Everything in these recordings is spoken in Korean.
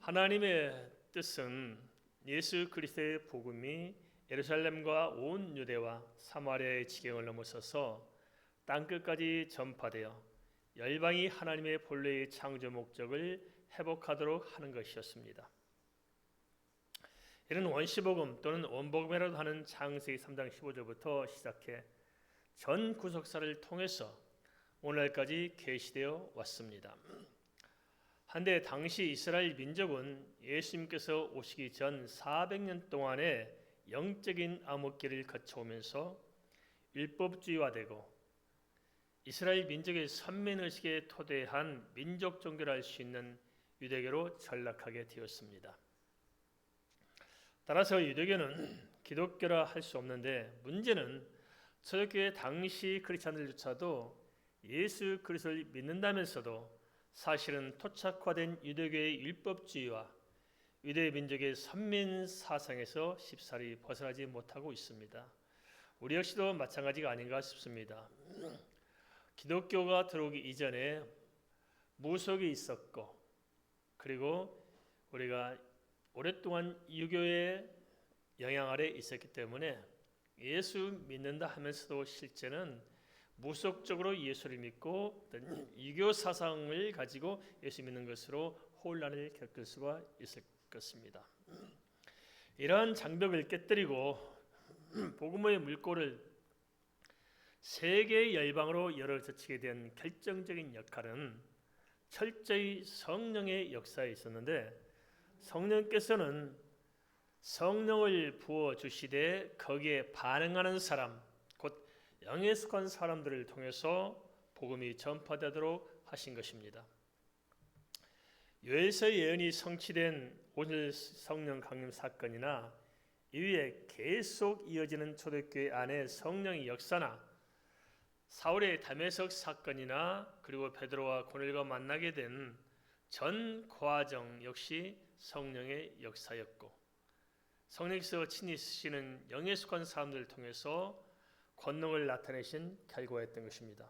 하나님의 뜻은 예수 그리스도의 복음이 예루살렘과 온 유대와 사마리아의 지경을 넘어서서 땅끝까지 전파되어 열방이 하나님의 본래의 창조 목적을 회복하도록 하는 것이었습니다. 이는 원시복음 또는 원복음이라도 하는 창세기 3장 15절부터 시작해 전 구속사를 통해서 오늘까지 계시되어 왔습니다. 한데 당시 이스라엘 민족은 예수님께서 오시기 전 400년 동안의 영적인 암흑기를 거쳐오면서 율법주의화되고 이스라엘 민족의 선민의식에 토대한 민족 종교를 할 수 있는 유대교로 전락하게 되었습니다. 따라서 유대교는 기독교라 할 수 없는데 문제는 초대교회 당시 크리스찬들조차도 예수 그리스도를 믿는다면서도 사실은 토착화된 유대교의 율법주의와 유대 민족의 선민 사상에서 쉽사리 벗어나지 못하고 있습니다. 우리 역시도 마찬가지가 아닌가 싶습니다. 기독교가 들어오기 이전에 무속이 있었고 그리고 우리가 오랫동안 유교의 영향 아래 있었기 때문에 예수 믿는다 하면서도 실제는 무속적으로 예수를 믿고 유교 사상을 가지고 예수 믿는 것으로 혼란을 겪을 수가 있을 것입니다. 이러한 장벽을 깨뜨리고 복음의 물꼬를 세계 열방으로 열어젖히게 된 결정적인 역할은 철저히 성령의 역사에 있었는데 성령께서는 성령을 부어주시되 거기에 반응하는 사람 곧 영에 속한 사람들을 통해서 복음이 전파되도록 하신 것입니다. 요엘서 예언이 성취된 오늘 성령 강림 사건이나 이후에 계속 이어지는 초대교회 안에 성령의 역사나 사울의 다메섹 사건이나 그리고 베드로와 고넬과 만나게 된 전 과정 역시 성령의 역사였고 성령께서 친히 쓰시는 영에 속한 사람들을 통해서 권능을 나타내신 결과였던 것입니다.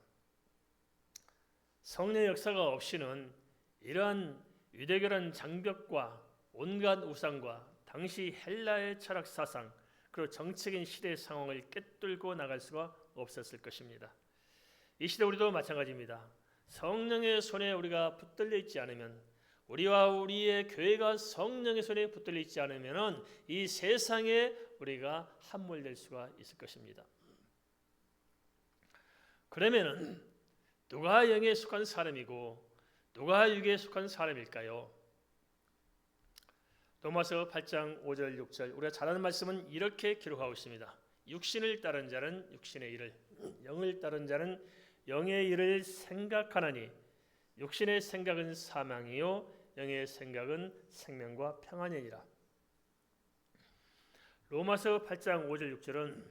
성령의 역사가 없이는 이러한 유대교란 장벽과 온갖 우상과 당시 헬라의 철학 사상 그리고 정책인 시대의 상황을 꿰뚫고 나갈 수가 없었을 것입니다. 이 시대 우리도 마찬가지입니다. 성령의 손에 우리가 붙들려 있지 않으면 우리와 우리의 교회가 성령의 손에 붙들려 있지 않으면 이 세상에 우리가 함몰될 수가 있을 것입니다. 그러면 누가 영에 속한 사람이고 누가 육에 속한 사람일까요? 로마서 8장 5절 6절 우리가 잘 아는 말씀은 이렇게 기록하고 있습니다. 육신을 따른 자는 육신의 일을 영을 따른 자는 영의 일을 생각하나니 육신의 생각은 사망이요 영의 생각은 생명과 평안이니라. 로마서 8장 5절 6절은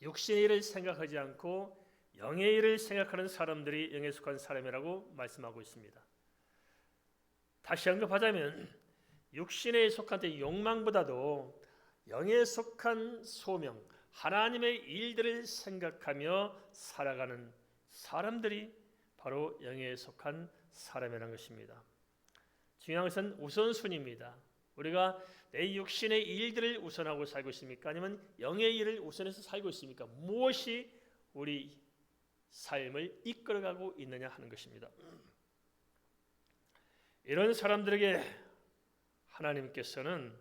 육신의 일을 생각하지 않고 영의 일을 생각하는 사람들이 영에 속한 사람이라고 말씀하고 있습니다. 다시 언급하자면 육신에 속한 욕망보다도 영에 속한 소명, 하나님의 일들을 생각하며 살아가는 사람들이 바로 영에 속한 사람이라는 것입니다. 중요한 것은 우선순위입니다. 우리가 내 육신의 일들을 우선하고 살고 있습니까? 아니면 영의 일을 우선해서 살고 있습니까? 무엇이 우리 삶을 이끌어가고 있느냐 하는 것입니다. 이런 사람들에게 하나님께서는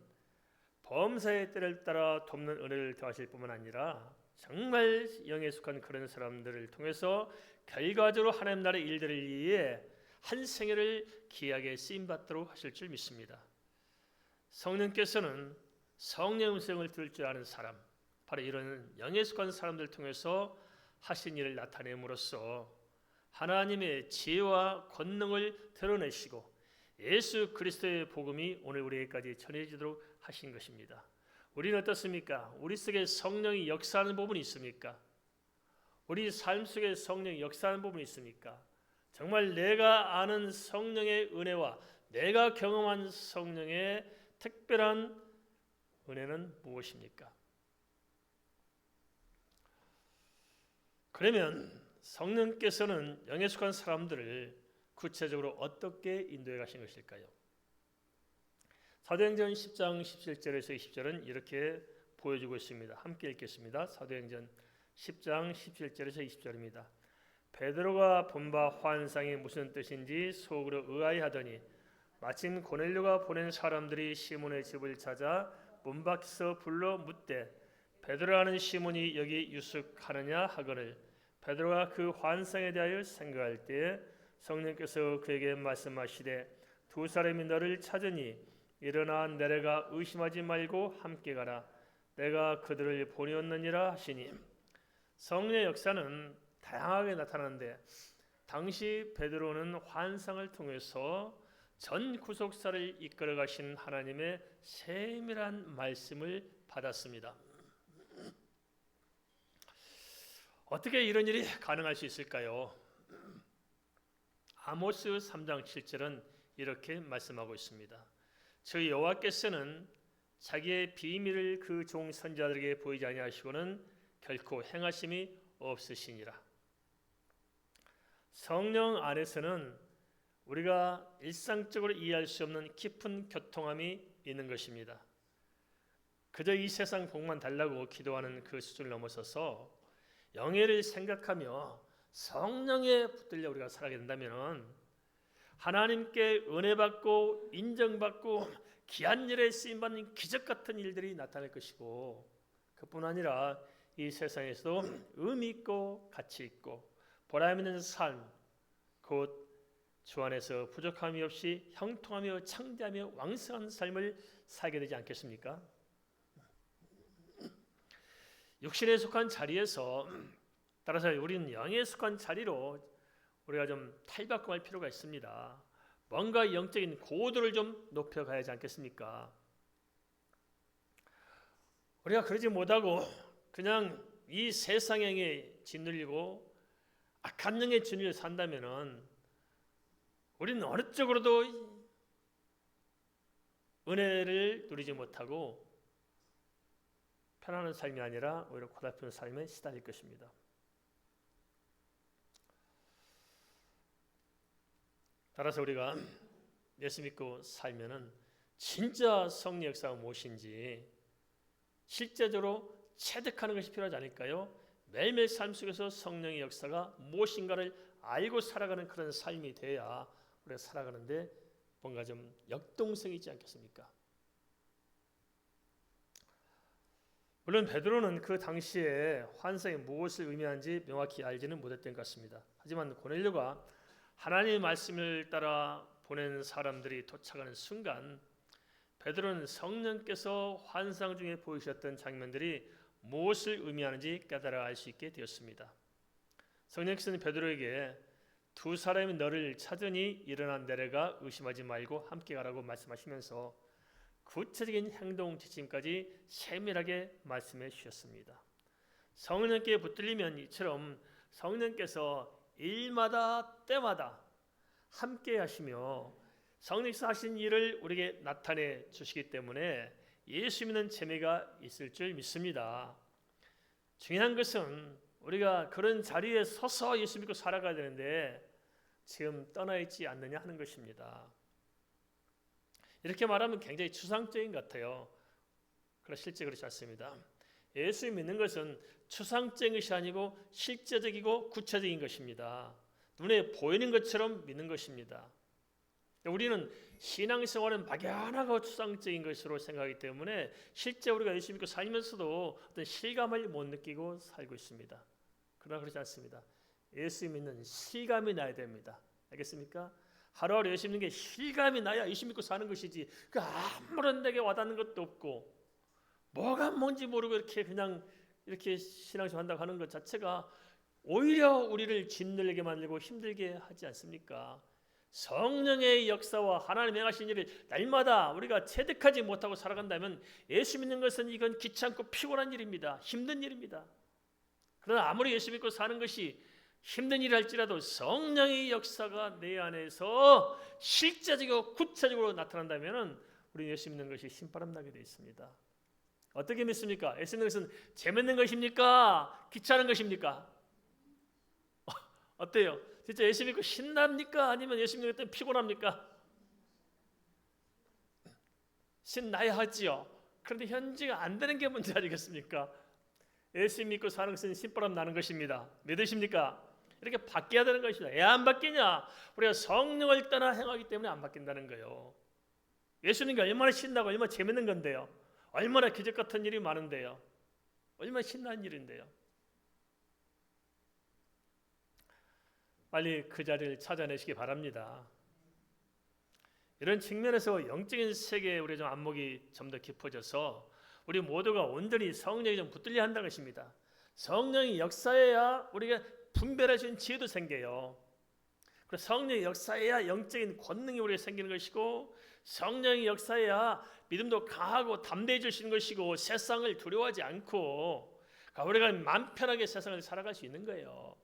범사의 때를 따라 돕는 은혜를 더하실 뿐만 아니라 정말 영에 속한 그런 사람들을 통해서 결과적으로 하나님 나라의 일들을 위해 한 생애를 귀하게 쓰임받도록 하실 줄 믿습니다. 성령께서는 성령 음성을 들을 줄 아는 사람, 바로 이런 영에 속한 사람들을 통해서 하신 일을 나타냄으로써 하나님의 지혜와 권능을 드러내시고 예수 그리스도의 복음이 오늘 우리에게까지 전해지도록 하신 것입니다. 우리는 어떻습니까? 우리 속에 성령이 역사하는 부분이 있습니까? 우리 삶 속에 성령이 역사하는 부분이 있습니까? 정말 내가 아는 성령의 은혜와 내가 경험한 성령의 특별한 은혜는 무엇입니까? 그러면 성령께서는 영에 속한 사람들을 구체적으로 어떻게 인도해 가신 것일까요? 사도행전 10장 17절에서 20절은 이렇게 보여주고 있습니다. 함께 읽겠습니다. 사도행전 10장 17절에서 20절입니다. 베드로가 본 바 환상이 무슨 뜻인지 속으로 의아해하더니 마침 고넬료가 보낸 사람들이 시몬의 집을 찾아 문 밖에서 불러 묻되 베드로라는 시몬이 여기 유숙하느냐 하거늘 베드로가 그 환상에 대하여 생각할 때에 성령께서 그에게 말씀하시되 두 사람이 너를 찾으니 일어나 내려가 의심하지 말고 함께 가라 내가 그들을 보내었느니라 하시니 성령의 역사는 다양하게 나타나는데 당시 베드로는 환상을 통해서 전 구속사를 이끌어 가신 하나님의 세밀한 말씀을 받았습니다. 어떻게 이런 일이 가능할 수 있을까요? 아모스 3장 7절은 이렇게 말씀하고 있습니다. 저 여호와께서는 자기의 비밀을 그 종 선지자들에게 보이지 아니하시고는 결코 행하심이 없으시니라. 성령 안에서는 우리가 일상적으로 이해할 수 없는 깊은 교통함이 있는 것입니다. 그저 이 세상 복만 달라고 기도하는 그 수준을 넘어서서 영예를 생각하며 성령에 붙들려 우리가 살아가게 된다면 하나님께 은혜 받고 인정받고 귀한 일에 쓰임받는 기적 같은 일들이 나타날 것이고 그뿐 아니라 이 세상에서도 의미 있고 가치 있고 보람 있는 삶 곧 주 안에서 부족함이 없이 형통하며 창대하며 왕성한 삶을 살게 되지 않겠습니까? 육신에 속한 자리에서 따라서 우리는 영에 속한 자리로 우리가 좀 탈바꿈할 필요가 있습니다. 뭔가 영적인 고도를 좀 높여가야지 않겠습니까? 우리가 그러지 못하고 그냥 이 세상에 짓눌리고 악한 영에 짓눌려 산다면은 우리는 어느 쪽으로도 은혜를 누리지 못하고 편안한 삶이 아니라 오히려 고달픈 삶에 시달릴 것입니다. 따라서 우리가 예수 믿고 살면은 진짜 성령 역사가 무엇인지 실제적으로 체득하는 것이 필요하지 않을까요? 매일매일 삶 속에서 성령의 역사가 무엇인가를 알고 살아가는 그런 삶이 돼야 우리가 살아가는데 뭔가 좀 역동성이 있지 않겠습니까? 물론 베드로는 그 당시에 환상이 무엇을 의미하는지 명확히 알지는 못했던 것 같습니다. 하지만 고넬료가 하나님의 말씀을 따라 보낸 사람들이 도착하는 순간 베드로는 성령께서 환상 중에 보이셨던 장면들이 무엇을 의미하는지 깨달아 알 수 있게 되었습니다. 성령께서는 베드로에게 두 사람이 너를 찾으니 일어나 내려가 의심하지 말고 함께 가라고 말씀하시면서 구체적인 행동 지침까지 세밀하게 말씀해 주셨습니다. 성령께 붙들리면 이처럼 성령께서 일마다 때마다 함께 하시며 성령께서 하신 일을 우리에게 나타내 주시기 때문에 예수 믿는 재미가 있을 줄 믿습니다. 중요한 것은 우리가 그런 자리에 서서 예수 믿고 살아가야 되는데 지금 떠나 있지 않느냐 하는 것입니다. 이렇게 말하면 굉장히 추상적인 것 같아요. 그러나 실제 그렇지 않습니다. 예수 믿는 것은 추상적인 것이 아니고 실제적이고 구체적인 것입니다. 눈에 보이는 것처럼 믿는 것입니다. 우리는 신앙생활은 막연하고 추상적인 것으로 생각하기 때문에 실제 우리가 예수 믿고 살면서도 어떤 실감을 못 느끼고 살고 있습니다. 그러나 그렇지 않습니다. 예수 믿는 실감이 나야 됩니다. 알겠습니까? 하루하루 예수 믿는 게 실감이 나야 예수 믿고 사는 것이지 그 아무런 내게 와닿는 것도 없고 뭐가 뭔지 모르고 이렇게 그냥 이렇게 신앙생활 한다고 하는 것 자체가 오히려 우리를 짓눌리게 만들고 힘들게 하지 않습니까? 성령의 역사와 하나님 행하신 일을 날마다 우리가 체득하지 못하고 살아간다면 예수 믿는 것은 이건 귀찮고 피곤한 일입니다. 힘든 일입니다. 그러나 아무리 예수 믿고 사는 것이 힘든 일을 할지라도 성령의 역사가 내 안에서 실제적이고 구체적으로 나타난다면 우리 예수 믿는 것이 신바람 나게 되어 있습니다. 어떻게 믿습니까? 예수 믿는 것은 재밌는 것입니까? 귀찮은 것입니까? 어때요? 진짜 예수 믿고 신납니까? 아니면 예수 믿는 것 때문에 피곤합니까? 신나야 하지요. 그런데 현지가 안 되는 게 문제 아니겠습니까? 예수 믿고 사는 것은 신바람 나는 것입니다. 믿으십니까? 이렇게 바뀌어야 되는 것입니다. 왜 안 바뀌냐? 우리가 성령을 떠나 행하기 때문에 안 바뀐다는 거예요. 예수님이 얼마나 신나고 얼마나 재밌는 건데요. 얼마나 기적 같은 일이 많은데요. 얼마나 신나는 일인데요. 빨리 그 자리를 찾아내시기 바랍니다. 이런 측면에서 영적인 세계에 우리 좀 안목이 좀 더 깊어져서 우리 모두가 온전히 성령이 좀 붙들려 한다는 것입니다. 성령이 역사해야 우리가 분별할 수 있는 지혜도 생겨요. 그리고 성령의 역사해야 영적인 권능이 우리에게 생기는 것이고, 성령의 역사해야 믿음도 강하고 담대해질 수 있는 것이고, 세상을 두려워하지 않고 우리가 마음 편하게 세상을 살아갈 수 있는 거예요.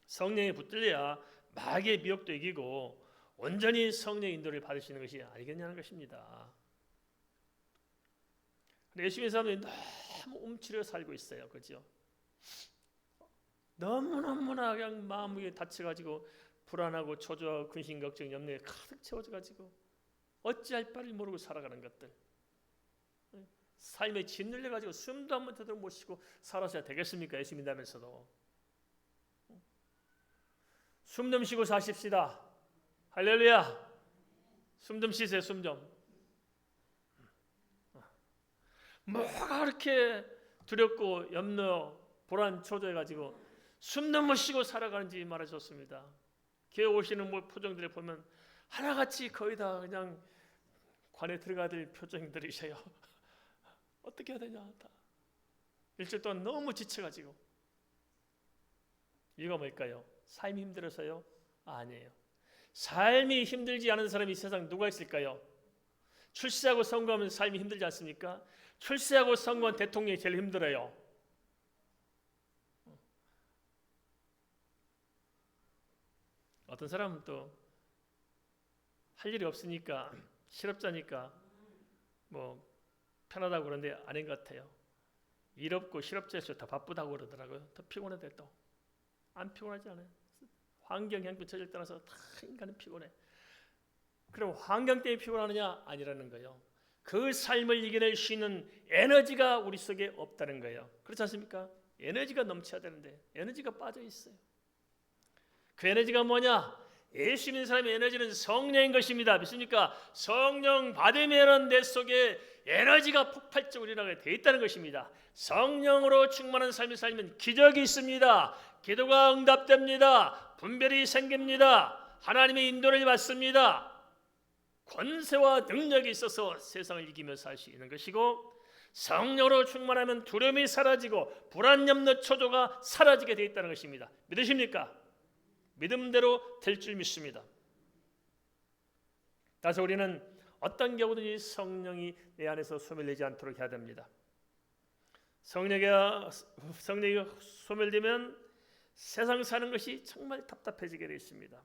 성령이 붙들려야 마귀의 미혹도 이기고 온전히 성령의 인도를 받을 수 있는 것이 아니겠냐는 것입니다. 예수 믿는 사람들이 너무 움츠려 살고 있어요. 그렇죠? 너무나 그냥 마음이 다쳐가지고 불안하고 초조하고 근심 걱정 염려에 가득 채워져가지고 어찌할 바를 모르고 살아가는 것들, 삶에 짓눌려가지고 숨도 한 번 되도록 못 쉬고 살아서야 되겠습니까? 예수 믿으면서도 숨 좀 쉬고 사십시다. 할렐루야. 숨 좀 쉬세요. 숨 좀. 뭐가 그렇게 두렵고 염려 불안 초조해가지고 숨도 못 쉬고 살아가는지 말해줬습니다. 교회 오시는 표정들을 보면 하나같이 거의 다 그냥 관에 들어가야 될 표정들이세요. 어떻게 해야 되냐. 다 일주일 동안 너무 지쳐가지고. 이유가 뭘까요? 삶이 힘들어서요? 아니에요. 삶이 힘들지 않은 사람이 세상 누가 있을까요? 출세하고 성공하면 삶이 힘들지 않습니까? 출세하고 성공한 대통령이 제일 힘들어요. 어떤 사람은 또 할 일이 없으니까 실업자니까 뭐 편하다고 그러는데 아닌 것 같아요. 일 없고 실업자에서 더 바쁘다고 그러더라고요. 더 피곤해도 또 안 피곤하지 않아요. 환경, 형편, 처지를 떠나서 다 인간은 피곤해. 그럼 환경 때문에 피곤하느냐? 아니라는 거예요. 그 삶을 이겨낼 수 있는 에너지가 우리 속에 없다는 거예요. 그렇지 않습니까? 에너지가 넘쳐야 되는데 에너지가 빠져 있어요. 그 에너지가 뭐냐? 예수 믿는 사람의 에너지는 성령인 것입니다. 믿습니까? 성령 받으면 내 속에 에너지가 폭발적으로 일어나게 되어 있다는 것입니다. 성령으로 충만한 삶을 살면 기적이 있습니다. 기도가 응답됩니다. 분별이 생깁니다. 하나님의 인도를 받습니다. 권세와 능력이 있어서 세상을 이기며 살 수 있는 것이고, 성령으로 충만하면 두려움이 사라지고 불안, 염려, 초조가 사라지게 되어 있다는 것입니다. 믿으십니까? 믿음대로 될 줄 믿습니다. 따라서 우리는 어떤 경우든지 성령이 내 안에서 소멸되지 않도록 해야 됩니다. 성령이 소멸되면 세상 사는 것이 정말 답답해지게 되어 있습니다.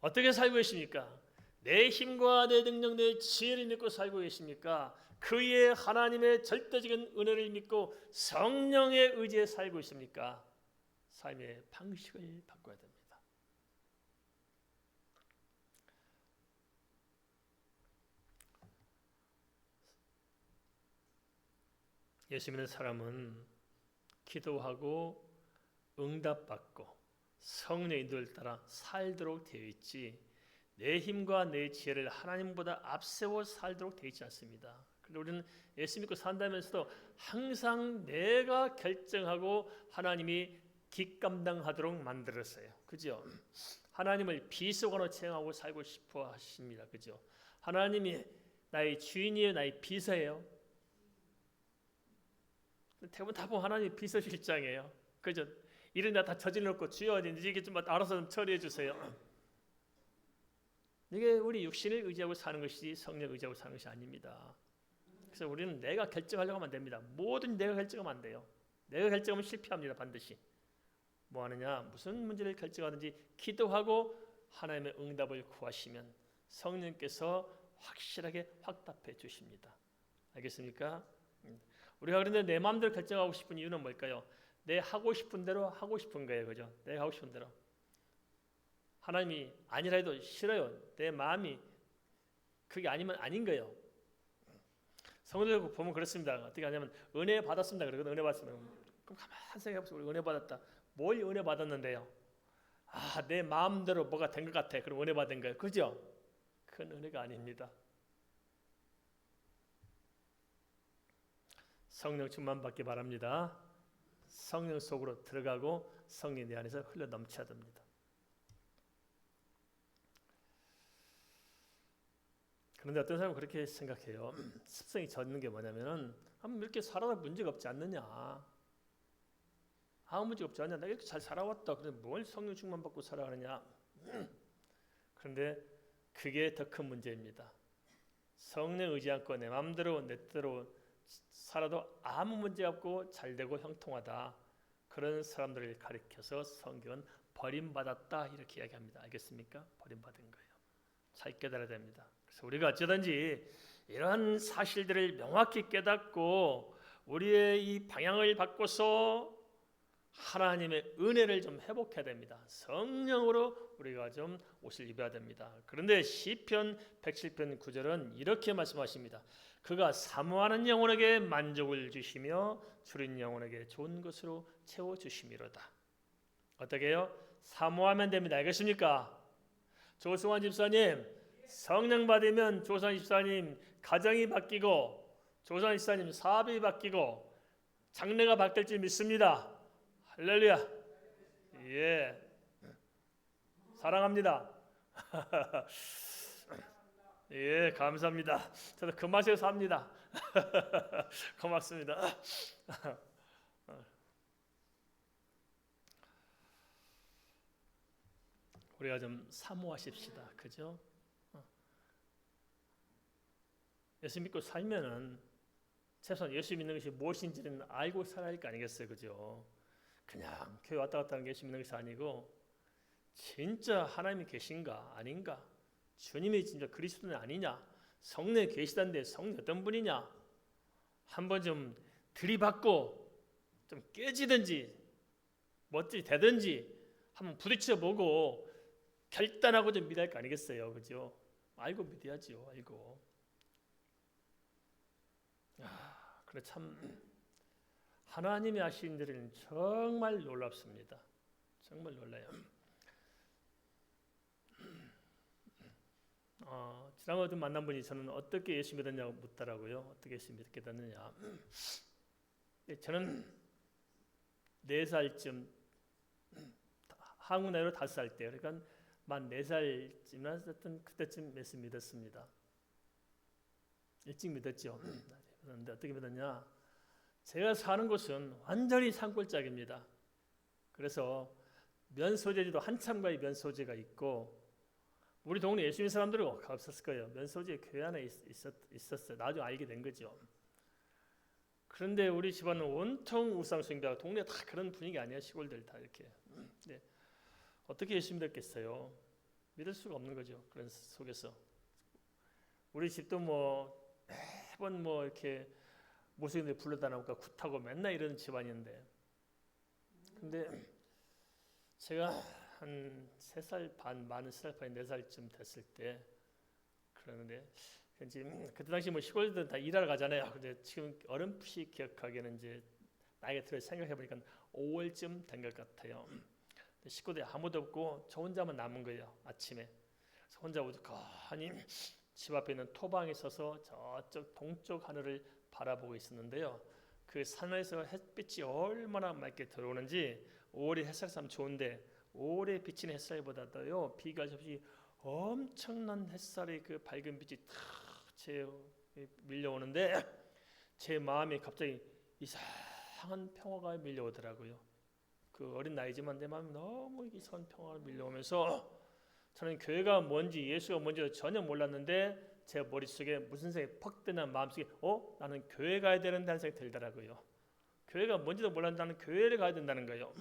어떻게 살고 계십니까? 내 힘과 내 능력, 내 지혜를 믿고 살고 계십니까? 그의 하나님의 절대적인 은혜를 믿고 성령의 의지에 살고 있습니까? 삶의 방식을 바꿔야 됩니다. 예수 믿는 사람은 기도하고 응답받고 성령의 인도를 따라 살도록 되어 있지, 내 힘과 내 지혜를 하나님보다 앞세워 살도록 되어 있지 않습니다. 그런데 우리는 예수 믿고 산다면서도 항상 내가 결정하고 하나님이 뒷감당하도록 만들었어요. 그죠? 하나님을 비서관으로 체험하고 살고 싶어 하십니다. 그죠? 하나님이 나의 주인이에요? 나의 비서예요? 대부분 다 보면 하나님이 비서실장이에요. 그죠? 일은 다 저질러놓고 주여 이게 좀 알아서 좀 처리해 주세요. 이게 우리 육신을 의지하고 사는 것이지 성령 의지하고 사는 것이 아닙니다. 그래서 우리는 내가 결정하려고 하면 안 됩니다. 뭐든 내가 결정하면 안 돼요. 내가 결정하면 실패합니다. 반드시. 뭐 하느냐? 무슨 문제를 결정하든지 기도하고 하나님의 응답을 구하시면 성령께서 확실하게 확답해 주십니다. 알겠습니까? 우리가 그런데 내 마음대로 결정하고 싶은 이유는 뭘까요? 내 하고 싶은 대로 하고 싶은 거예요. 그죠? 내가 하고 싶은 대로. 하나님이 아니라 해도 싫어요. 내 마음이 그게 아니면 아닌 거예요. 성도들 보면 그렇습니다. 어떻게 하냐면 은혜 받았습니다. 그러거든. 은혜 받았으면 그럼 가만히 생각해보세요. 우리 은혜 받았다. 뭘 은혜 받았는데요? 아, 내 마음대로 뭐가 된 것 같아. 그럼 은혜 받은 거예요. 그죠? 그건 은혜가 아닙니다. 성령 충만 받기 바랍니다. 성령 속으로 들어가고 성령 내 안에서 흘러 넘쳐야 됩니다. 그런데 어떤 사람은 그렇게 생각해요. 습성이 젖는 게 뭐냐면은 이렇게 살아도 문제가 없지 않느냐. 아무 문제가 없지 않냐. 내가 이렇게 잘 살아왔다. 그런데 뭘 성령 충만 받고 살아가느냐. 그런데 그게 더 큰 문제입니다. 성령 의지 않고 내 마음대로 내 뜻대로 살아도 아무 문제 없고 잘되고 형통하다. 그런 사람들을 가리켜서 성경은 버림받았다 이렇게 이야기합니다. 알겠습니까? 버림받은 거예요. 잘 깨달아야 됩니다. 그래서 우리가 어쩌든지 이런 사실들을 명확히 깨닫고 우리의 이 방향을 바꿔서 하나님의 은혜를 좀 회복해야 됩니다. 성령으로 우리가 좀 옷을 입어야 됩니다. 그런데 시편 107편 9절은 이렇게 말씀하십니다. 그가 사모하는 영혼에게 만족을 주시며 줄인 영혼에게 좋은 것으로 채워주심이로다. 어떻게 해요? 사모하면 됩니다. 알겠습니까? 조승환 집사님, 성령 받으면 조승환 집사님 가정이 바뀌고 조승환 집사님 사업이 바뀌고 장래가 바뀔 줄 믿습니다. 할렐루야. 예. 사랑합니다. 예, 감사합니다. 저도 그 맛에 삽니다. 고맙습니다. 우리가 좀 사모하십시다. 그죠? 예수 믿고 살면은 최소한 예수 믿는 것이 무엇인지는 알고 살아야 할 거 아니겠어요? 그죠? 그냥 교회 왔다 갔다 하는 게 예수 믿는 것이 아니고 진짜 하나님이 계신가 아닌가, 주님이 진짜 그리스도는 아니냐, 성령이 계시다는데 성령 어떤 분이냐 한번 좀 들이받고 좀 깨지든지 멋지게 되든지 한번 부딪혀보고 결단하고 좀 믿어야 할 거 아니겠어요? 그죠? 알고 믿어야죠. 알고. 그래 참 하나님이 하신 일은 정말 놀랍습니다. 정말 놀라요. 지난번에 만난 분이 저는 어떻게 예수 믿었냐고 묻더라고요. 어떻게 예수 믿게 됐느냐. 저는 4살쯤 한국 나이로 5살 때, 그러니까 만 4살쯤 그때쯤 예수 믿었습니다. 일찍 믿었죠. 그런데 어떻게 믿었냐? 제가 사는 곳은 완전히 산골짜기입니다. 그래서 면소재지도 한참가에 면소재가 있고 우리 동네 예수 믿는 사람들은 없었을 거예요. 면소재 교회 안에 있었어요. 나중에 알게 된 거죠. 그런데 우리 집안은 온통 우상숭배하고 동네 다 그런 분위기 아니에요. 시골들 다 이렇게. 네. 어떻게 예수 믿었겠어요? 믿을 수가 없는 거죠. 그런 속에서 우리 집도 매번 이렇게 모습인들 불러다 놓고 굿하고 맨날 이러는 집안인데, 근데 제가 한 3살 반, 만 3살 반, 4살쯤 됐을 때 그러는데 그때 당시 시골들은 다 일하러 가잖아요. 근데 지금 어렴풋이 기억하기에는 이제 나이가 들어 생각해 보니까 5월쯤 된 것 같아요. 식구들이 아무도 없고 저 혼자만 남은 거예요. 아침에 그래서 혼자 우두커니 집 앞에 있는 토방에 서서 저쪽 동쪽 하늘을 바라보고 있었는데요. 그 산에서 햇빛이 얼마나 맑게 들어오는지 5월이 햇살 참 좋은데 5월에 비치는 햇살보다도요 비가 없이 엄청난 햇살의 그 밝은 빛이 탁 제 밀려오는데 제 마음에 갑자기 이상한 평화가 밀려오더라고요. 그 어린 나이지만 내 마음에 너무 이상한 평화가 밀려오면서 저는 교회가 뭔지 예수가 뭔지 전혀 몰랐는데 제 머릿속에 무슨 생각이 퍽 드는 마음속에 나는 교회 가야 되는다는 생각이 들더라고요. 교회가 뭔지도 몰랐는데 나는 교회를 가야 된다는 거예요.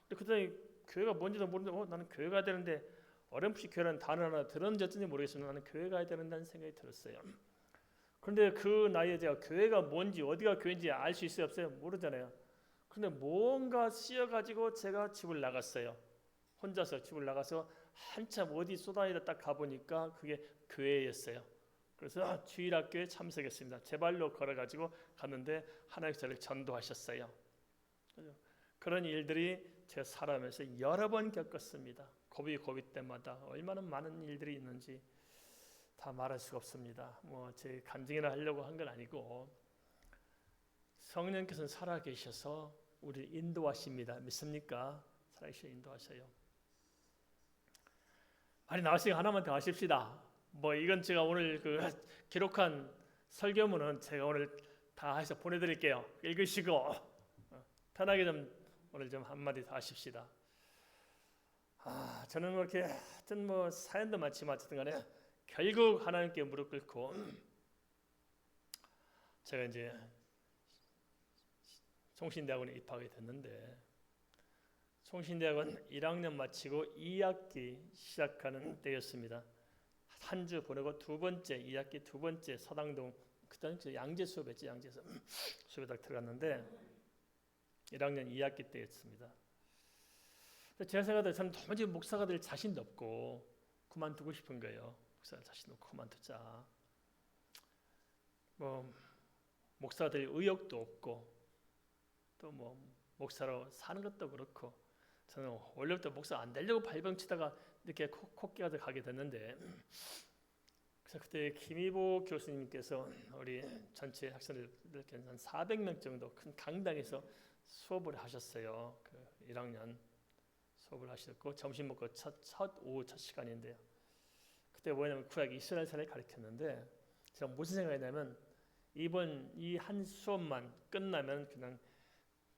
그때 교회가 뭔지도 모르는데 나는 교회 가야 되는데 어렴풋이 교회라는 단어 하나 들었는지 어쩐지 모르겠지만 나는 교회 가야 된다는 생각이 들었어요. 그런데 그 나이에 제가 교회가 뭔지 어디가 교회인지 알 수 있어요? 없어요? 모르잖아요. 그런데 뭔가 씌어가지고 제가 집을 나갔어요. 혼자서 집을 나가서 한참 어디 쏘다니다 딱 가보니까 그게 교회였어요. 그래서 주일학교에 참석했습니다. 제 발로 걸어가지고 갔는데 하나님께서 저를 전도하셨어요. 그런 일들이 제가 살아가면서 여러 번 겪었습니다. 고비 때마다 얼마나 많은 일들이 있는지 다 말할 수가 없습니다. 뭐 제 간증이나 하려고 한 건 아니고 성령께서는 살아계셔서 우리를 인도하십니다. 믿습니까? 살아계셔 인도하셔요. 말이 나왔으니까 하나만 더 하십시다. 뭐 이건 제가 오늘 그 기록한 설교문은 제가 오늘 다 해서 보내드릴게요. 읽으시고 편하게 좀 오늘 좀 한마디 더 하십시다. 저는 그렇게 하여튼 뭐 사연도 많지만 어쨌든 간에 결국 하나님께 무릎 꿇고 제가 이제 총신대학원에 입학하게 됐는데 총신대학원 1학년 마치고 2학기 시작하는 때였습니다. 한 주 보내고 두 번째 2학기 두 번째 서당동 그때는 양재 수업했지 양재 수업에 딱 들어갔는데 1학년 2학기 때였습니다. 제가 생각할 때 저는 도무지 목사가 될 자신도 없고 그만두고 싶은 거예요. 목사가 자신도 없고 그만두자. 뭐 목사가 될 의욕도 없고 또 뭐 목사로 사는 것도 그렇고 저는 원래부터 목사 안 되려고 발병치다가 이렇게 코끼가 가게 됐는데 그래서 그때 김희보 교수님께서 우리 전체 학생들 한 400명 정도 큰 강당에서 수업을 하셨어요. 그 1학년 수업을 하셨고 점심 먹고 오후 첫 시간인데요. 그때 뭐냐면 구약 이스라엘사를 가르쳤는데 제가 무슨 생각이냐면 이번 이 한 수업만 끝나면 그냥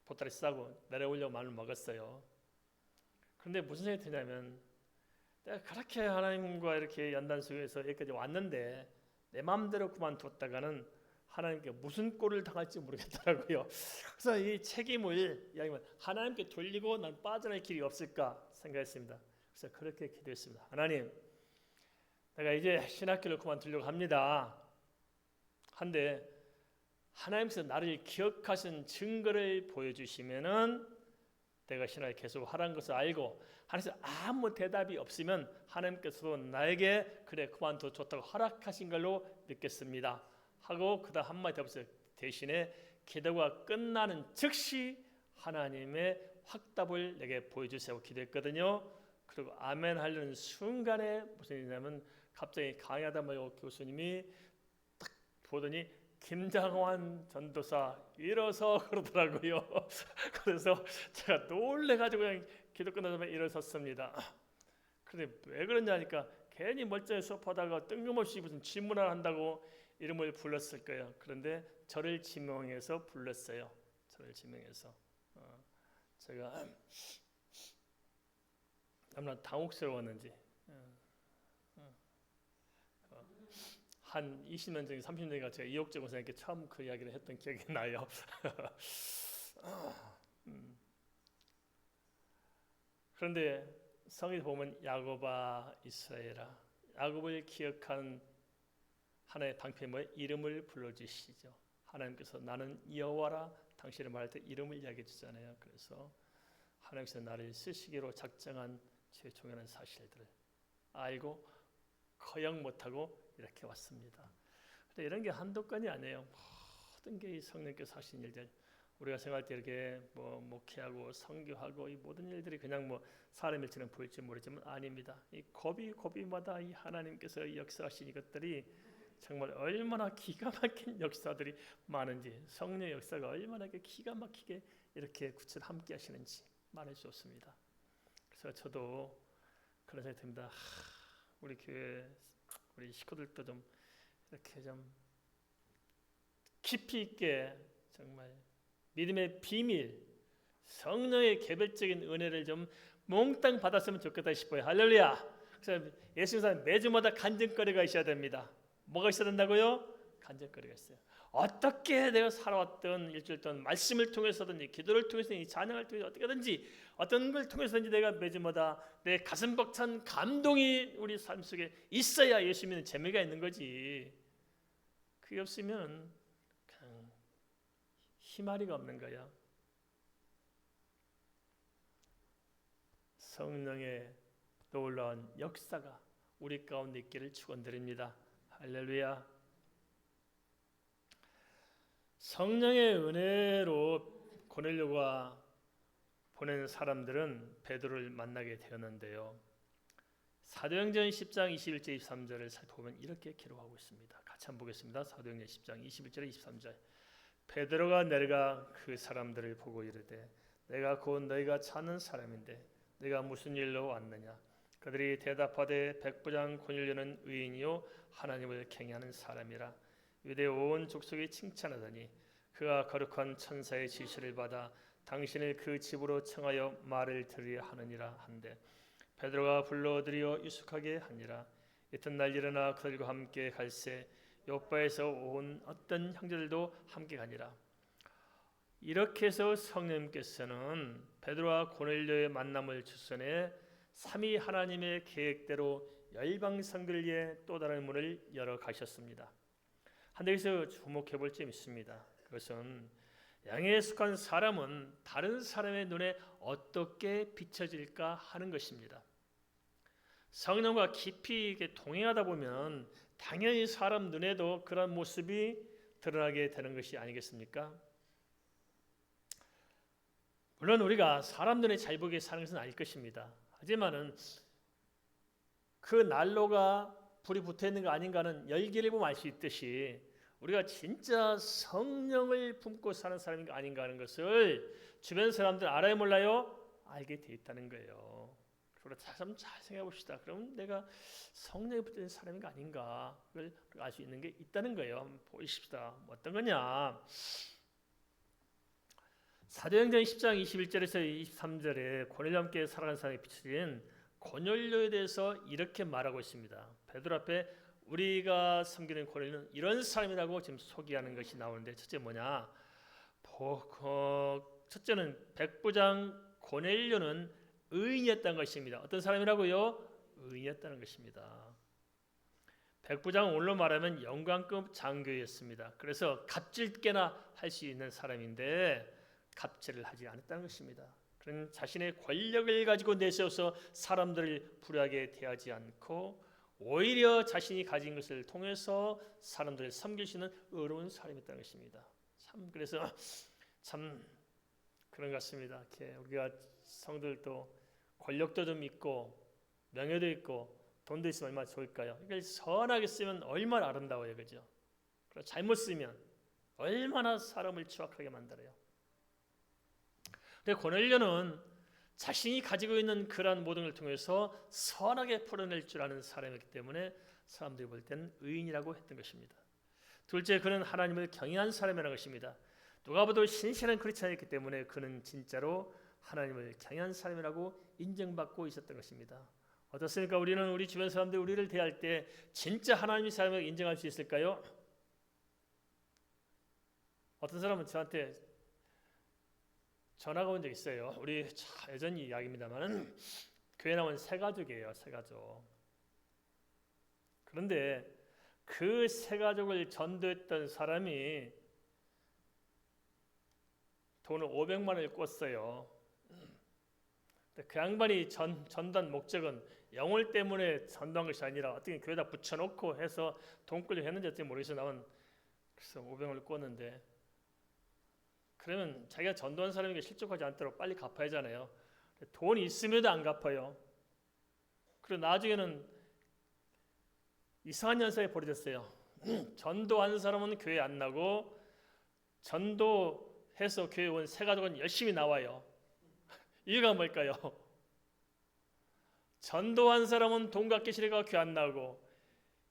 보따리 싸고 내려오려고 마음을 먹었어요. 그런데 무슨 생각이 드냐면 내가 그렇게 하나님과 이렇게 연단 속에서 여기까지 왔는데 내 마음대로 그만뒀다가는 하나님께 무슨 꼴을 당할지 모르겠더라고요. 그래서 이 책임을 하나님께 돌리고 난 빠져날 길이 없을까 생각했습니다. 그래서 그렇게 기도했습니다. 하나님, 내가 이제 신학교를 그만두려고 합니다. 한데 하나님께서 나를 기억하신 증거를 보여주시면은 내가 신학을 계속 하라는 것을 알고 하나님께서 아무 대답이 없으면 하나님께서도 나에게 그래 그만둬 줬다고 허락하신 걸로 믿겠습니다. 하고 그다음 한마디 더 없어요. 대신에 기도가 끝나는 즉시 하나님의 확답을 내게 보여주세요 기도했거든요. 그리고 아멘 하려는 순간에 무슨 일이냐면 갑자기 강의하다 말고 교수님이 딱 보더니 김장환 전도사 일어서 그러더라고요. 그래서 제가 놀래가지고 그냥 기도 끝나자마자 일어섰습니다. 그런데 왜 그러냐니까 괜히 멀쩡히 수업하다가 뜬금없이 무슨 질문을 한다고 이름을 불렀을 거예요. 그런데 저를 지명해서 불렀어요. 저를 지명해서 제가 얼마나 당혹스러웠는지 한 20년 전에 30년 전에 제가 이옥재 목사님께 처음 그 이야기를 했던 기억이 나요. 그런데 성경에 보면 야곱아 이스라엘아 야곱을 기억한 하나의 방편이 뭐예요? 이름을 불러주시죠. 하나님께서 나는 여호와라 당신을 말할 때 이름을 이야기해 주잖아요. 그래서 하나님께서 나를 쓰시기로 작정한 제 종연한 사실들을 알고 거역 못하고 이렇게 왔습니다. 근데 이런 게 한두 건이 아니에요. 모든 게 성령께서 하신 일들 우리가 생각할 때 이렇게 뭐 목회하고 선교하고 이 모든 일들이 그냥 뭐 사람의 일처럼 보일지 모르지만 아닙니다. 이 고비마다 이 하나님께서 역사하신 이것들이 정말 얼마나 기가 막힌 역사들이 많은지 성령의 역사가 얼마나 기가 막히게 이렇게 구체로 함께 하시는지 말할 수 없습니다. 그래서 저도 그런 생각이 듭니다. 우리 교회 우리 식구들도 좀 이렇게 좀 깊이 있게 정말 믿음의 비밀 성령의 개별적인 은혜를 좀 몽땅 받았으면 좋겠다 싶어요. 할렐루야. 그래서 예수님 매주마다 간증거리가 있어야 됩니다. 뭐가 있어야 된다고요? 간증거리가 있어요. 어떻게 내가 살아왔던 일주일 동안 말씀을 통해서든지 기도를 통해서든지 찬양을 통해서 어떻게든지 어떤 걸 통해서든지 내가 매주마다 내 가슴 벅찬 감동이 우리 삶 속에 있어야 예수 믿는 재미가 있는 거지. 그게 없으면 그냥 희마리가 없는 거야. 성령의 놀라운 역사가 우리 가운데 있기를 축원드립니다. 할렐루야. 성령의 은혜로 고넬료가 보낸 사람들은 베드로를 만나게 되었는데요. 사도행전 10장 21절 23절을 살펴보면 이렇게 기록하고 있습니다. 같이 한번 보겠습니다. 사도행전 10장 21절 23절. 베드로가 내려가 그 사람들을 보고 이르되 내가 곧 너희가 찾는 사람인데 내가 무슨 일로 왔느냐. 그들이 대답하되 백부장 고넬료는 의인이요 하나님을 경외하는 사람이라. 유대 온 족속이 칭찬하더니 그가 거룩한 천사의 지시를 받아 당신을 그 집으로 청하여 말을 들으려 하느니라 한데 베드로가 불러들여 유숙하게 하니라. 이튿날 일어나 그들과 함께 갈새 요바에서 온 어떤 형제들도 함께 가니라. 이렇게 해서 성령님께서는 베드로와 고넬료의 만남을 주선해 삼위 하나님의 계획대로 열방 성도를 위해 또 다른 문을 열어 가셨습니다. 한 대에서 주목해 볼 점이 있습니다. 그것은 양에 속한 사람은 다른 사람의 눈에 어떻게 비춰질까 하는 것입니다. 성령과 깊이 동행하다 보면 당연히 사람 눈에도 그런 모습이 드러나게 되는 것이 아니겠습니까? 물론 우리가 사람 눈에 잘 보게 사는 것은 아닐 것입니다. 하지만은 그 난로가 불이 붙어 있는 거 아닌가는 열기를 보면 알 수 있듯이 우리가 진짜 성령을 품고 사는 사람인가 아닌가 하는 것을 주변 사람들 알아요 몰라요? 알게 돼 있다는 거예요. 그래서 잘 생각해 봅시다. 그럼 내가 성령에 붙은 사람인가 아닌가 그걸 알 수 있는 게 있다는 거예요. 한번 보십시다. 어떤 거냐? 사도행전 10장 21절에서 23절에 고넬료와 함께 살아가는 사람이 비춰진 고넬료에 대해서 이렇게 말하고 있습니다. 베드로 앞에 우리가 섬기는 고넬료는 이런 사람이라고 지금 소개하는 것이 나오는데 첫째 뭐냐? 첫째는 백부장 고넬료는 의인이었다는 것입니다. 어떤 사람이라고요? 의인이었다는 것입니다. 백부장은 오늘로 말하면 영광급 장교였습니다. 그래서 갑질개나 할 수 있는 사람인데 갑질을 하지 않았다는 것입니다. 그런 자신의 권력을 가지고 내세워서 사람들을 불의하게 대하지 않고 오히려 자신이 가진 것을 통해서 사람들을 섬길 수 있는 의로운 사람이었다는 것입니다. 참 그래서 참 그런 것 같습니다. 이렇게 우리가 성들도 권력도 좀 있고 명예도 있고 돈도 있으면 얼마나 좋을까요? 이걸 선하게 쓰면 얼마나 아름다워요, 그죠? 그리고 잘못 쓰면 얼마나 사람을 추악하게 만들어요. 근데 고넬료는 자신이 가지고 있는 그러한 모든 걸 통해서 선하게 풀어낼 줄 아는 사람이기 때문에 사람들이 볼 때는 의인이라고 했던 것입니다. 둘째, 그는 하나님을 경외한 사람이라는 것입니다. 누가 봐도 신실한 크리스찬이었기 때문에 그는 진짜로 하나님을 경외한 사람이라고 인정받고 있었던 것입니다. 어떻습니까? 우리는 우리 주변 사람들이 우리를 대할 때 진짜 하나님의 사람을 인정할 수 있을까요? 어떤 사람은 저한테 전화가 온 적 있어요. 우리 예전 이야기입니다만 교회 나온 세 가족이에요. 세 가족. 그런데 그 세 가족을 전도했던 사람이 돈을 500만 원을 꿨어요. 그 양반이 전도한 목적은 영혼 때문에 전도한 것이 아니라 어떻게 교회에다 붙여놓고 해서 돈 끌려 했는지 어떻게 모르겠어요. 나온 그래서 500원을 꿨는데 그러면 자기가 전도한 사람에게 실족하지 않도록 빨리 갚아야 하잖아요. 돈이 있음에도 안 갚아요. 그리고 나중에는 이상한 현상이 벌어졌어요. 전도하는 사람은 교회 안 나고 전도해서 교회 온 새 가족은 열심히 나와요. 이유가 뭘까요? 전도한 사람은 돈 갚기 싫으니까 교회 안 나오고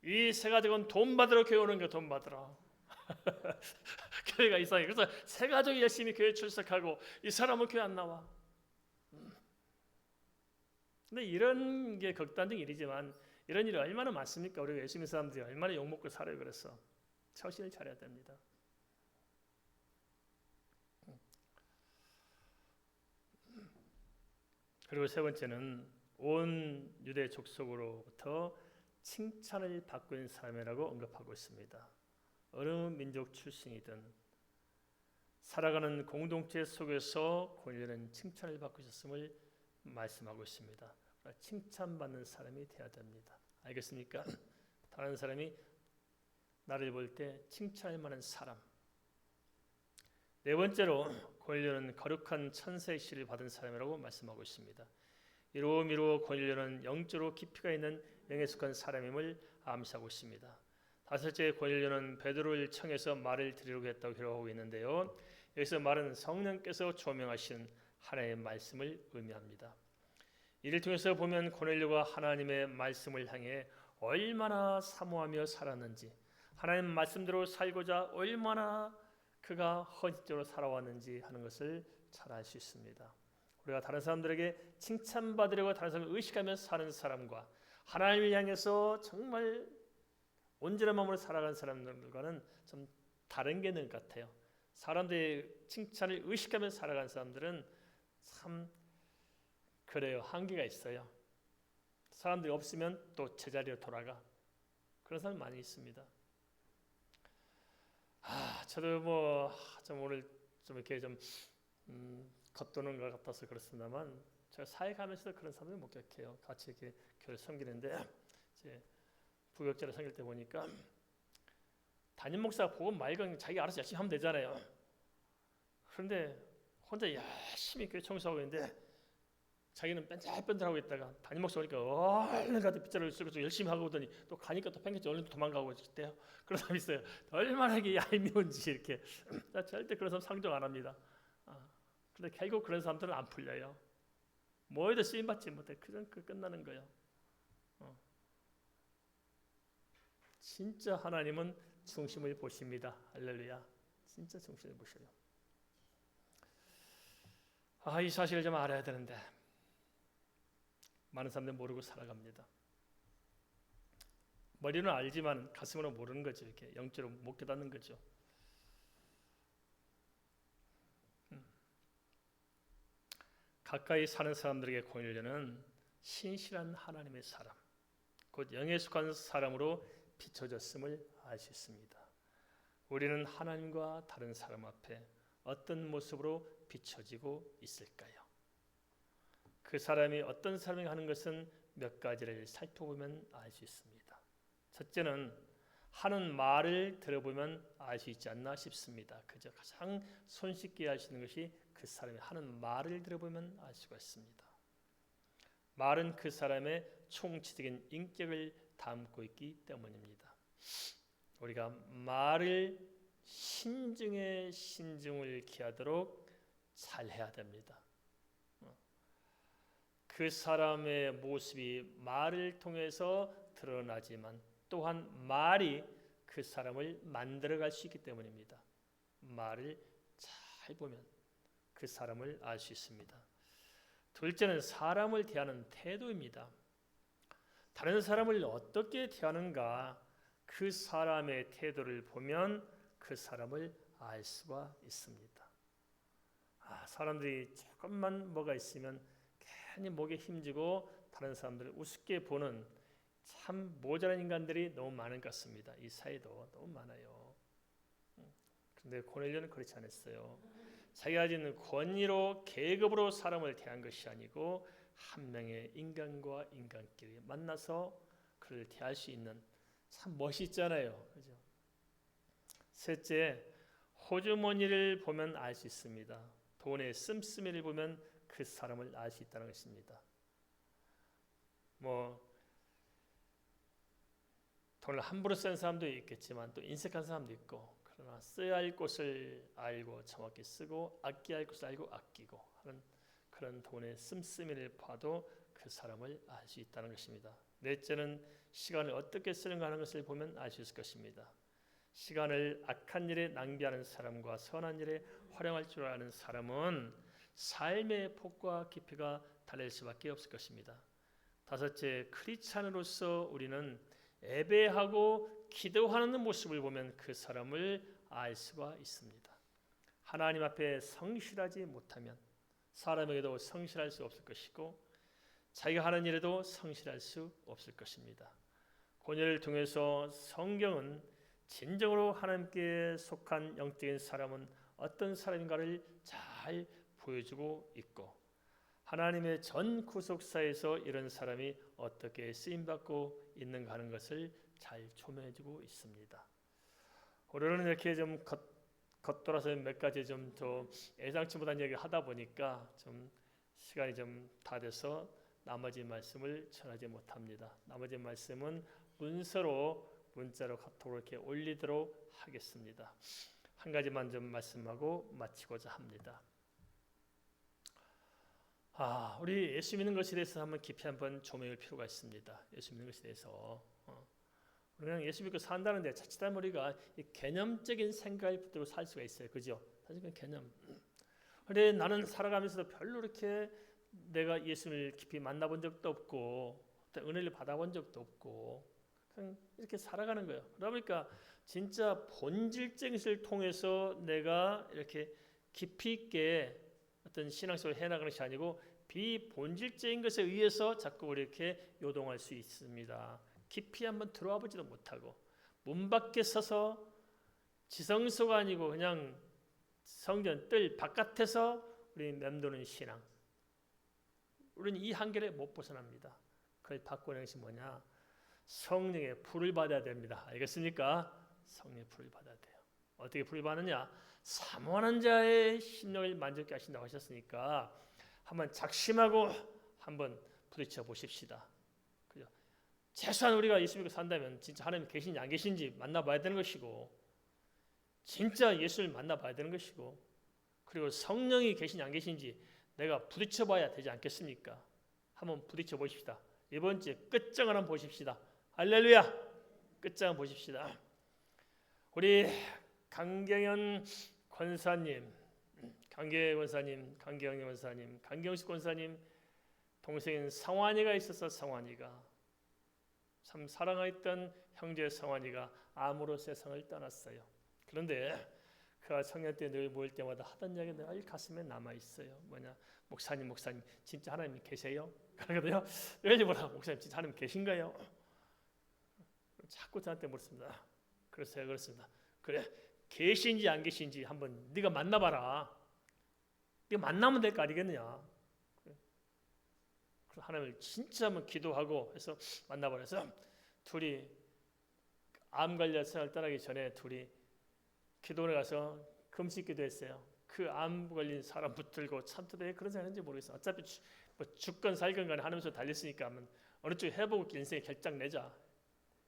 이 새 가족은 돈 받으러 교회 오는 거 돈 받으러. 교회가 이상해. 그래서 새 가족이 열심히 교회 출석하고 이 사람은 교회 안 나와. 근데 이런 게 극단적인 일이지만 이런 일이 얼마나 많습니까? 우리가 예수 믿는 사람들이 얼마나 욕먹고 살아요. 그래서 처신을 차려야 됩니다. 그리고 세 번째는 온 유대 족속으로부터 칭찬을 받고 있는 사람이라고 언급하고 있습니다. 어느 민족 출신이든 살아가는 공동체 속에서 고넬료는 칭찬을 받고 있었음을 말씀하고 있습니다. 칭찬받는 사람이 되어야 됩니다. 알겠습니까? 다른 사람이 나를 볼 때 칭찬할 만한 사람. 네 번째로 고넬료는 거룩한 천사의 시를 받은 사람이라고 말씀하고 있습니다. 이로 고넬료는 영적으로 깊이가 있는 영에 속한 사람임을 암시하고 있습니다. 다섯째, 고넬료는 베드로를 청해서 말을 드리려고 했다고 기록하고 있는데요. 여기서 말은 성령께서 조명하신 하나님의 말씀을 의미합니다. 이를 통해서 보면 고넬료가 하나님의 말씀을 향해 얼마나 사모하며 살았는지, 하나님 말씀대로 살고자 얼마나 그가 헌신적으로 살아왔는지 하는 것을 잘 알 수 있습니다. 우리가 다른 사람들에게 칭찬받으려고 다른 사람을 의식하며 사는 사람과 하나님을 향해서 정말 온전한 마음으로 살아가는 사람들과는 좀 다른 게 있는 것 같아요. 사람들의 칭찬을 의식하며 살아가는 사람들은 참 그래요. 한계가 있어요. 사람들이 없으면 또 제자리로 돌아가. 그런 사람 많이 있습니다. 저도 좀 오늘 좀 이렇게 좀 겉도는 것 같아서 그렇습니다만 제가 사역하면서도 그런 사람들 목격해요. 같이 이렇게 교회를 섬기는데 이제 부역자를 섬길 때 보니까 담임 목사가 보고 말건 자기 알아서 열심히 하면 되잖아요. 그런데 혼자 열심히 교회 청소하고 있는데 자기는 뺀질뺀질하고 있다가 담임 목사 오니까 얼른 가서 빗자루를 쓰고 열심히 하고 오더니 또 가니까 또 팽개쳐 얼른 도망가고 있대요. 그런 사람 있어요. 얼마나 이게 얄미운지 이렇게. 절대 그런 사람 상종 안 합니다. 그런데 결국 그런 사람들은 안 풀려요. 뭐에도 쓰임받지 못해. 그냥 끝나는 거예요. 진짜 하나님은 중심을 보십니다. 할렐루야. 진짜 중심을 보셔요. 이 사실을 좀 알아야 되는데 많은 사람들이 모르고 살아갑니다. 머리는 알지만 가슴으로 모르는 거죠. 이렇게 영적으로 못 깨닫는 거죠. 가까이 사는 사람들에게 고넬료는 신실한 하나님의 사람, 곧 영에 속한 사람으로 비춰졌음을 알 수 있습니다. 우리는 하나님과 다른 사람 앞에 어떤 모습으로 비춰지고 있을까요? 그 사람이 어떤 사람이 하는 것은 몇 가지를 살펴보면 알 수 있습니다. 첫째는 하는 말을 들어보면 알 수 있지 않나 싶습니다. 그저 가장 손쉽게 알 수 있는 것이 그 사람이 하는 말을 들어보면 알 수가 있습니다. 말은 그 사람의 총체적인 인격을 담고 있기 때문입니다. 우리가 말을 신중에 신중을 기하도록 잘해야 됩니다. 그 사람의 모습이 말을 통해서 드러나지만 또한 말이 그 사람을 만들어갈 수 있기 때문입니다. 말을 잘 보면 그 사람을 알 수 있습니다. 둘째는 사람을 대하는 태도입니다. 다른 사람을 어떻게 대하는가, 그 사람의 태도를 보면 그 사람을 알 수가 있습니다. 사람들이 조금만 뭐가 있으면 괜히 목에 힘주고 다른 사람들을 우습게 보는 참 모자란 인간들이 너무 많은 것 같습니다. 이 사회도 너무 많아요. 그런데 고넬료는 그렇지 않았어요. 자기가 가진 권위로 계급으로 사람을 대한 것이 아니고 한 명의 인간과 인간끼리 만나서 그를 대할 수 있는, 참 멋있잖아요. 그죠? 셋째, 호주머니를 보면 알 수 있습니다. 돈의 씀씀이를 보면 그 사람을 알 수 있다는 것입니다. 돈을 함부로 쓰는 사람도 있겠지만 또 인색한 사람도 있고, 그러나 써야 할 곳을 알고 정확히 쓰고 아껴야 할 곳을 알고 아끼고 하는 그런 돈의 씀씀이를 봐도 그 사람을 알 수 있다는 것입니다. 넷째는 시간을 어떻게 쓰는가 하는 것을 보면 알 수 있을 것입니다. 시간을 악한 일에 낭비하는 사람과 선한 일에 활용할 줄 아는 사람은 삶의 폭과 깊이가 달릴 수밖에 없을 것입니다. 다섯째, 크리스찬으로서 우리는 예배하고 기도하는 모습을 보면 그 사람을 알 수가 있습니다. 하나님 앞에 성실하지 못하면 사람에게도 성실할 수 없을 것이고 자기가 하는 일에도 성실할 수 없을 것입니다. 고넬을 통해서 성경은 진정으로 하나님께 속한 영적인 사람은 어떤 사람인가를 잘 보여주고 있고, 하나님의 전 구속사에서 이런 사람이 어떻게 쓰임받고 있는가 하는 것을 잘 조명해주고 있습니다. 오늘은 이렇게 좀 겉돌아서 몇 가지 좀 더 예상치 못한 얘기를 하다 보니까 좀 시간이 좀 다 돼서 나머지 말씀을 전하지 못합니다. 나머지 말씀은 문자로 카톡으로 이렇게 올리도록 하겠습니다. 한 가지만 좀 말씀하고 마치고자 합니다. 우리 예수 믿는 것에 대해서 한번 깊이 한번 조명할 필요가 있습니다. 예수 믿는 것에 대해서 우리는 예수 믿고 산다는데 자칫하면 우리가 이 개념적인 생각을 붙들고 살 수가 있어요. 그죠? 사실 그 개념. 그런데 나는 살아가면서도 별로 이렇게 내가 예수를 깊이 만나본 적도 없고 은혜를 받아본 적도 없고 그냥 이렇게 살아가는 거예요. 그러다 보니까 진짜 본질적인 것을 통해서 내가 이렇게 깊이 있게 어떤 신앙생활을 해나가는 것이 아니고 비본질적인 것에 의해서 자꾸 이렇게 요동할 수 있습니다. 깊이 한번 들어와 보지도 못하고 문 밖에 서서 지성소가 아니고 그냥 성전 뜰 바깥에서 우리 맴도는 신앙. 우리는 이 한계를 못 벗어납니다. 그걸 바꾸는 것이 뭐냐? 성령의 불을 받아야 됩니다. 알겠습니까? 성령의 불을 받아야 돼요. 어떻게 불을 받느냐? 사모하는 자의 심령을 만족케 하신다고 하셨으니까 한번 작심하고 한번 부딪혀 보십시다. 그죠? 최소한 우리가 예수 믿고 산다면 진짜 하나님 계신지 안 계신지 만나봐야 되는 것이고 진짜 예수를 만나봐야 되는 것이고 그리고 성령이 계신지 안 계신지 내가 부딪혀봐야 되지 않겠습니까? 한번 부딪혀 보십시다. 이번 주에 끝장을 한번 보십시다. 할렐루야! 끝장을 보십시다. 우리 강경현 권사님, 강경영 권사님, 강경식 권사님 동생인 성환이가 있어서 성환이가 참 사랑했던 형제 성환이가 암으로 세상을 떠났어요. 그런데 그가 청년 때 늘 모일 때마다 하던 이야기가 늘 가슴에 남아 있어요. 뭐냐, 목사님, 진짜 하나님 계세요? 그러거든요. 왜 뭐라, 목사님 진짜 하나님 계신가요? 자꾸 저한테 묻습니다. 그래서 그렇습니다. 그래, 계신지 안 계신지 한번 네가 만나봐라. 네가 만나면 될 거 아니겠느냐? 그래서 하나님을 진짜 한번 기도하고 해서 만나보라 해서 둘이 암 관련 생활 떠나기 전에 둘이 기도원에 가서 금식 기도했어요. 그 암 걸린 사람 붙들고 참도 왜 그런 생각 하는지 모르겠어요. 어차피 뭐 죽건 살건 간에 하나님께서 달렸으니까 어느 쪽에 해보고 인생의 결정 내자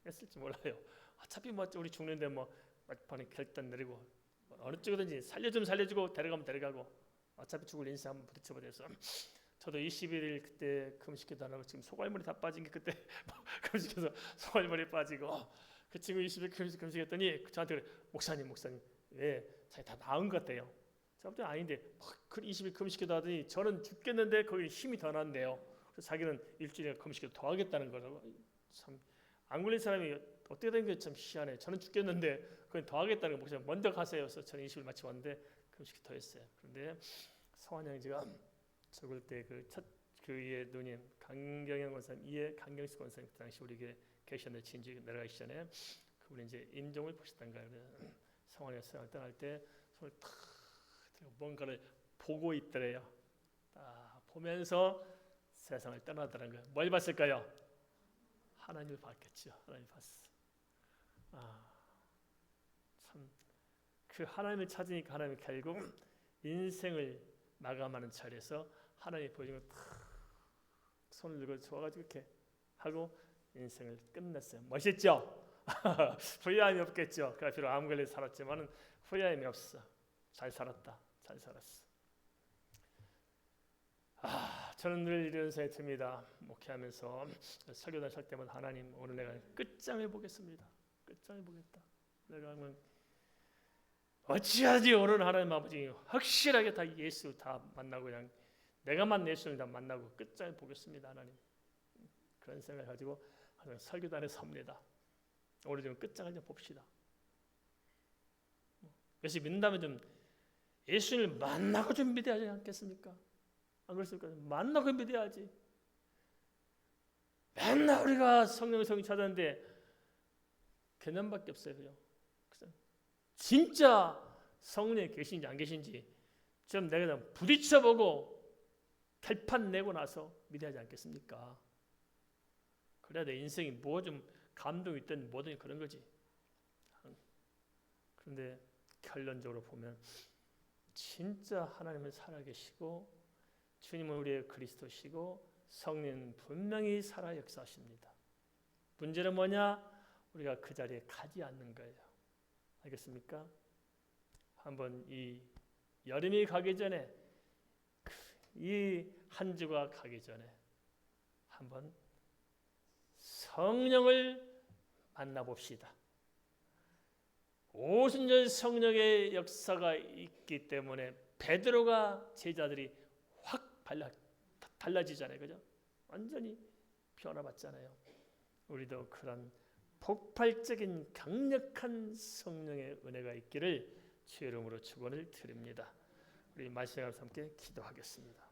했을지 몰라요. 어차피 뭐 우리 죽는데 뭐 막판에 결단 내리고 어느 쪽이든지 살려주면 살려주고 데려가면 데려가고 어차피 죽을 인생 한번 부딪혀버려서 저도 21일 그때 금식기도 안 하고 지금 소갈머리 다 빠진 게 그때 금식해서 소갈머리 빠지고 그 친구 20일 금식했더니 저한테 그래, 목사님 왜 자기 다 나은 것 같아요. 제가 아닌데 그 20일 금식기도 하더니 저는 죽겠는데 거기 힘이 더 난대요. 그래서 자기는 일주일에 금식기도 더 하겠다는 거라고. 참 안 걸린 사람이 어떻게 된 게 참 희한해. 저는 죽겠는데 그건 더 하겠다는 거. 목사님 먼저 가세요. 그래서 저는 20일 마치고 왔는데 금식기 더 했어요. 그런데 성환 형제가 죽을 때 그 첫 교회의 누님 강경영 권사님 이에 강경식 권사님 그 당시 우리 교회 계셨는데 진주 내려가기 전에 그분이 이제 임종을 보셨던 거예요. 성환이가 세상을 떠날 때 손을 탁 뭔가를 보고 있더래요. 딱 보면서 세상을 떠나더라는 거예요. 뭘 봤을까요? 하나님을 봤겠죠. 하나님을 봤어. 참 그 하나님을 찾으니까 하나님이 결국 인생을 마감하는 자리에서 하나님이 보여준 걸 탁 손을 들고 좋아가지고 이렇게 하고 인생을 끝냈어요. 멋있죠? 후회함이 없겠죠. 그가 비록 암 걸려 살았지만은 후회함이 없어. 잘 살았다. 잘 살았어. 저는 늘 이런 생각이 듭니다. 목회하면서 설교단 설 때마다 하나님 오늘 내가 끝장을 보겠습니다. 끝장을 보겠다. 내가 하면 어찌하지 오늘 하나님 아버지 확실하게 다 예수 다 만나고 그냥 내가 만난 예수를 다 만나고 끝장을 보겠습니다. 하나님 그런 생각을 가지고 하나님 설교단에 섭니다. 오늘 좀 끝장을 좀 봅시다. 그래서 믿는다면 좀 예수를 만나고 좀 믿어야지 않겠습니까? 안 그렇습니까? 만나고 믿어야지. 맨날 우리가 성령 찾았는데 개념밖에 없어요. 그죠? 진짜 성령이 계신지 안 계신지 좀 내가 부딪혀보고 결판 내고 나서 믿어야 하지 않겠습니까? 그래야 내 인생이 뭐 좀 감동이 있든 뭐든 그런 거지. 그런데 결론적으로 보면 진짜 하나님은 살아계시고 주님은 우리의 그리스도시고 성령은 분명히 살아 역사하십니다. 문제는 뭐냐? 우리가 그 자리에 가지 않는 거예요. 알겠습니까? 한번 이 여름이 가기 전에 이 한 주가 가기 전에 한번 성령을 만나봅시다. 오순절 성령의 역사가 있기 때문에 베드로가 제자들이 확 달라지잖아요. 그죠? 완전히 변화받잖아요. 우리도 그런 폭발적인 강력한 성령의 은혜가 있기를 주의 이름으로 축원을 드립니다. 우리 말씀 함께 기도하겠습니다.